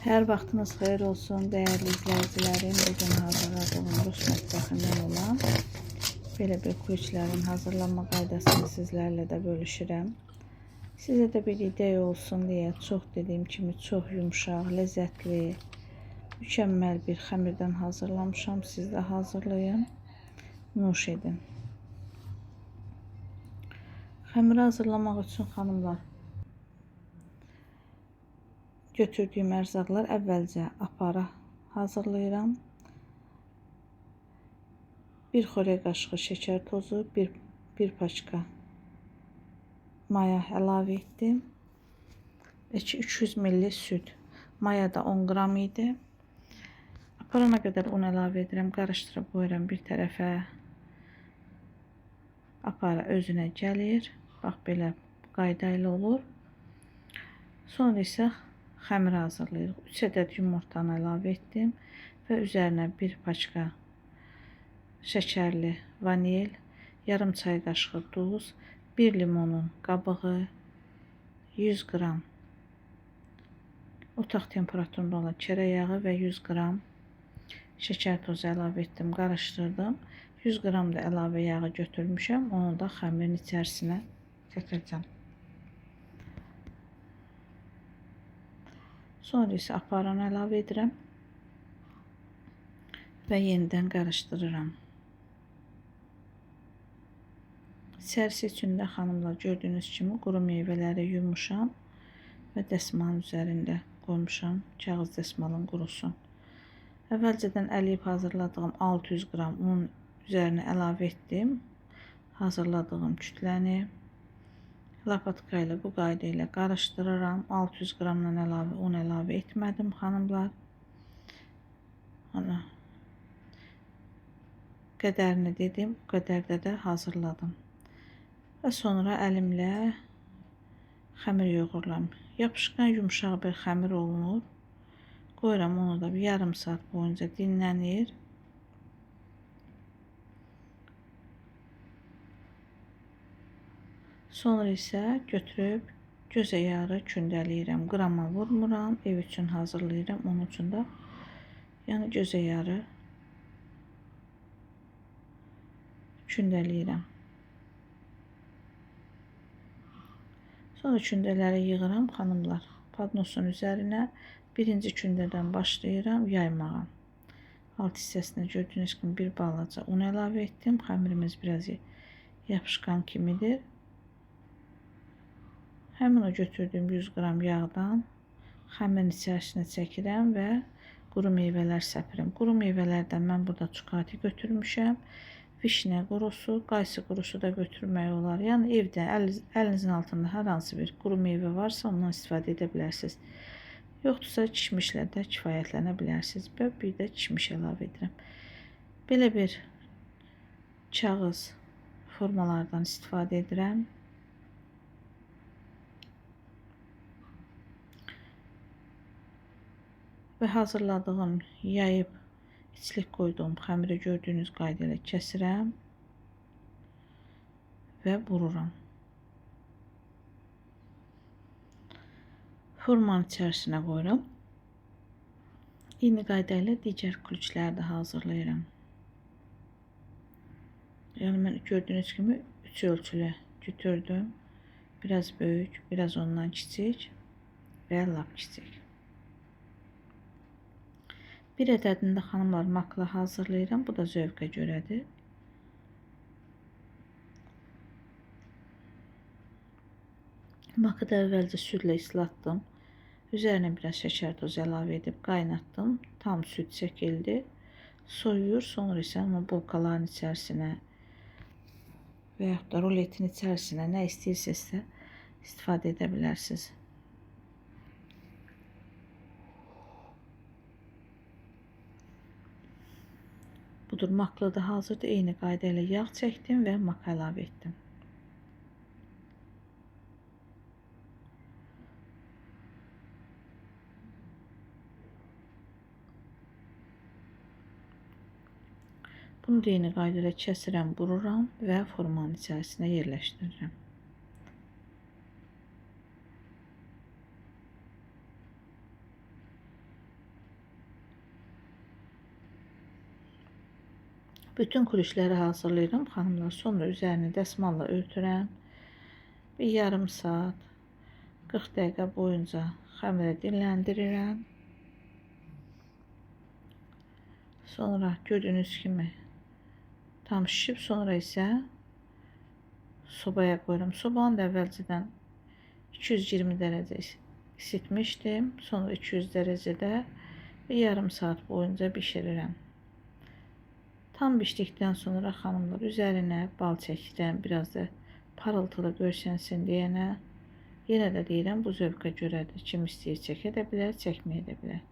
Hər vaxtınız xeyir olsun, dəyərli izləyicilərim. Bugün hazırladığım Rus mətbəxindən olan belə bir kulçlərin hazırlanma qaydasını sizlərlə də bölüşürəm. Sizə də bir ideya olsun deyə çox dediyim kimi çox yumşaq, ləzzətli, mükəmməl bir xəmirdən hazırlamışam. Siz də hazırlayın, nuş edin. Xəmiri hazırlamaq üçün xanımlar, götürdüyüm ərzaqlar əvvəlcə apara hazırlayıram. 1 xörək qaşığı şəkər tozu, 1 paçka maya əlavə etdim. 200 ml süd. Maya da 10 qram idi. Aparana qədər un əlavə edirəm, qarışdırıb qoyuram bir tərəfə. Apara özünə gəlir. Bax belə qayda ilə olur. Sonra isə xəmir hazırlayırıq. 3 ədəd yumurtanı əlavə etdim və üzərinə 1 paçka şəkərli vanil, yarım çay qaşığı duz, 1 limonun qabığı, 100 qram otaq temperaturunda olan çörək yağı və 100 qram şəkər tozu əlavə etdim, qarışdırdım. 100 qram da əlavə yağı götürmüşəm, onu da xəmirin içərisinə çəkəcəm. Sonra isə aparanı əlavə edirəm və yenidən qarışdırıram. İçərisi üçün də xanımlar gördüyünüz kimi quru meyvələri yumuşam və dəsmalın üzərində qoymuşam, kağız dəsmalın qurusun. Əvvəlcədən əliyib hazırladığım 600 qram un üzərinə əlavə etdim. Hazırladığım kütləni lapatka ilə bu qayda ilə qarışdırıram. 600 qramdan əlavə un əlavə etmədim xanımlar. Qədərini dedim, bu qədərdə də hazırladım. Və sonra əlimlə xəmir yoğururam. Yapışqan yumşaq bir xəmir olunur. Qoyuram onu da bir yarım saat boyunca dinlənir. Sonra isə götürüb gözə yarı kündəliyirəm. Qrama vurmuram, ev üçün hazırlayıram. Onun üçün də yəni gözə yarı kündəliyirəm. Sonra kündələri yığıram xanımlar. Padnosun üzərinə birinci kündədən başlayıram yaymağa. Alt hissəsinə gördüyünüz kimi bir balaca un əlavə etdim. Xəmirimiz biraz yapışqan kimidir. Həmin o götürdüyüm 100 qram yağdan xəmirin içərisinə çəkirəm və quru meyvələr səpirim. Quru meyvələrdən mən burada çuqati götürmüşəm. Vişnə qurusu, qaysı qurusu da götürmək olar. Yəni evdə əlinizin altında hər hansı bir quru meyvə varsa ondan istifadə edə bilərsiniz. Yoxdursa kişmişlə də kifayətlənə bilərsiniz. Və bir də kişmiş əlavə edirəm. Belə bir kağız formalardan istifadə edirəm. Və hazırladığım, yayıb içlik qoyduğum xəmiri gördüyünüz qayda ilə kəsirəm və vururam. Formanın içərisinə qoyuram. Eyni qayda ilə digər kulçləri də hazırlayıram. Yəni mən gördüyünüz kimi 3 ölçülü götürdüm. Biraz böyük, biraz ondan kiçik və lap kiçik. Bir ədədində xanımlar makla hazırlayıram. Bu da zövqə görədir. Makı da əvvəlcə südlə islatdım. Üzərinə biraz şəkər tozu əlavə edib qaynatdım. Tam süd çəkildi. Soyuyur. Sonra isə onu bulkaların içərisinə və yaxud da ruletin içərisinə nə istəyirsinizsə istifadə edə bilərsiniz. Budur, makla da hazırdır. Eyni qayda ilə yağ çəkdim və mak əlavə etdim. Bunu da eyni qayda ilə kəsirəm, vururam və formanın içərisinə yerləşdirirəm. Bütün kulüşləri hazırlayıram xanımlar. Sonra üzərini dəsmalla örtürəm. Bir yarım saat 40 dəqiqə boyunca xəmiri dinləndirirəm. Sonra gördüyünüz kimi tam şişib, sonra isə sobaya qoyuram. Sobanı da əvvəlcədən 220 dərəcə isitmişdim. Sonra 200 dərəcədə bir yarım saat boyunca bişirirəm. Tam bişdikdən sonra xanımlar üzərinə bal çəkirəm. Biraz da parıltılı görsənsin deyənə. Yenə də deyirəm, bu zövqə görədir. Kim istəyir çəkə də bilər, çəkməyə də bilər.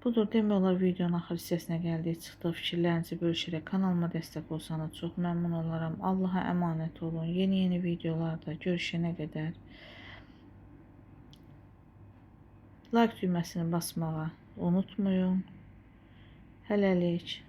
Budur, demək olar videonun axır hissəsinə gəldik, çıxdıq. Fikirlərinizi bölüşərək kanalıma dəstək olsanız çox məmnun olaram. Allaha əmanət olun. Yeni videolarda görüşənə qədər like düyməsini basmağı unutmayın. Hələlik.